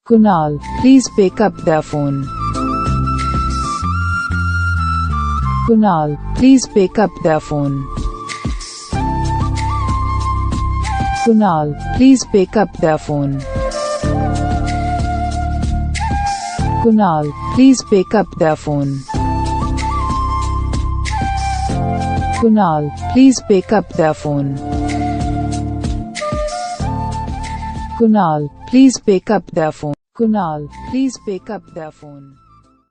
Kunal, please pick up the phone. Kunal, please pick up the phone. Kunal, please pick up the phone. Kunal, please pick up the phone. Kunal, please pick up the phone. Kunal, please pick up the phone. Kunal, please pick up the phone.